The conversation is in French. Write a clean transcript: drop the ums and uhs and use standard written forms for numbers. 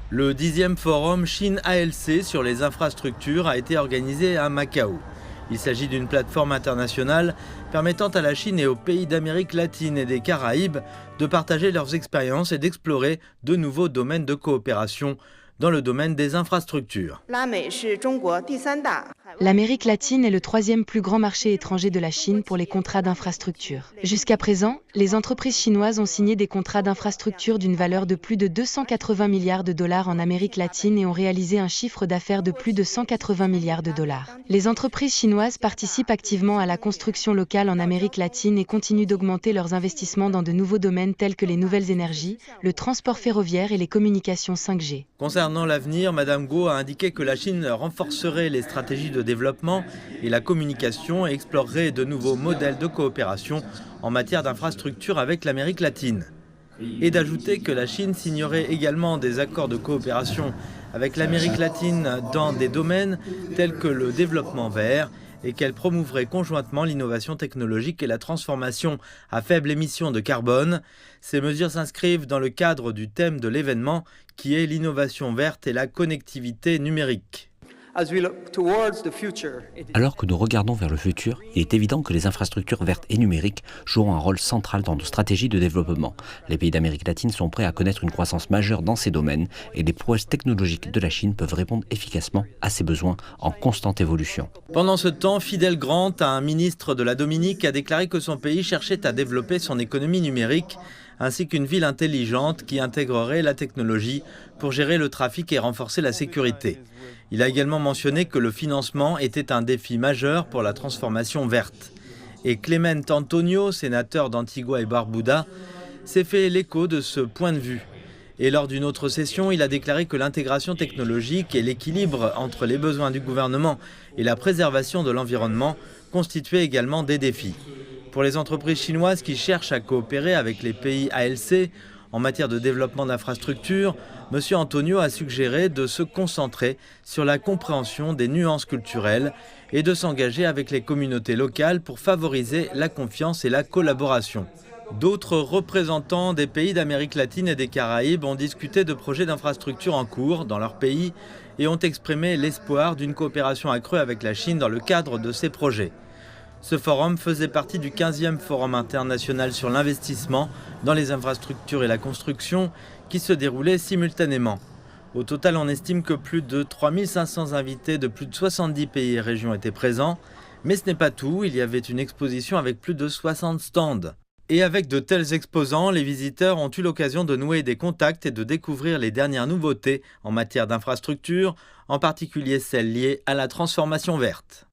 Le 10e forum Chine-ALC sur les infrastructures a été organisé à Macao. Il s'agit d'une plateforme internationale permettant à la Chine et aux pays d'Amérique latine et des Caraïbes de partager leurs expériences et d'explorer de nouveaux domaines de coopération dans le domaine des infrastructures. L'Amérique latine est le troisième plus grand marché étranger de la Chine pour les contrats d'infrastructure. Jusqu'à présent, les entreprises chinoises ont signé des contrats d'infrastructure d'une valeur de plus de 280 milliards de dollars en Amérique latine et ont réalisé un chiffre d'affaires de plus de 180 milliards de dollars. Les entreprises chinoises participent activement à la construction locale en Amérique latine et continuent d'augmenter leurs investissements dans de nouveaux domaines tels que les nouvelles énergies, le transport ferroviaire et les communications 5G. Concernant l'avenir, Mme Guo a indiqué que la Chine renforcerait les stratégies de développement et la communication et explorerait de nouveaux modèles de coopération en matière d'infrastructure avec l'Amérique latine. Et d'ajouter que la Chine signerait également des accords de coopération avec l'Amérique latine dans des domaines tels que le développement vert et qu'elle promouvrait conjointement l'innovation technologique et la transformation à faible émission de carbone. Ces mesures s'inscrivent dans le cadre du thème de l'événement qui est l'innovation verte et la connectivité numérique. Alors que nous regardons vers le futur, il est évident que les infrastructures vertes et numériques joueront un rôle central dans nos stratégies de développement. Les pays d'Amérique latine sont prêts à connaître une croissance majeure dans ces domaines et les prouesses technologiques de la Chine peuvent répondre efficacement à ces besoins en constante évolution. Pendant ce temps, Fidel Grant, un ministre de la Dominique, a déclaré que son pays cherchait à développer son économie numérique ainsi qu'une ville intelligente qui intégrerait la technologie pour gérer le trafic et renforcer la sécurité. Il a également mentionné que le financement était un défi majeur pour la transformation verte. Et Clement Antonio, sénateur d'Antigua et Barbuda, s'est fait l'écho de ce point de vue. Et lors d'une autre session, il a déclaré que l'intégration technologique et l'équilibre entre les besoins du gouvernement et la préservation de l'environnement constituaient également des défis. Pour les entreprises chinoises qui cherchent à coopérer avec les pays ALC en matière de développement d'infrastructures, M. Antonio a suggéré de se concentrer sur la compréhension des nuances culturelles et de s'engager avec les communautés locales pour favoriser la confiance et la collaboration. D'autres représentants des pays d'Amérique latine et des Caraïbes ont discuté de projets d'infrastructures en cours dans leur pays et ont exprimé l'espoir d'une coopération accrue avec la Chine dans le cadre de ces projets. Ce forum faisait partie du 15e Forum international sur l'investissement dans les infrastructures et la construction qui se déroulait simultanément. Au total, on estime que plus de 3500 invités de plus de 70 pays et régions étaient présents. Mais ce n'est pas tout, il y avait une exposition avec plus de 60 stands. Et avec de tels exposants, les visiteurs ont eu l'occasion de nouer des contacts et de découvrir les dernières nouveautés en matière d'infrastructures, en particulier celles liées à la transformation verte.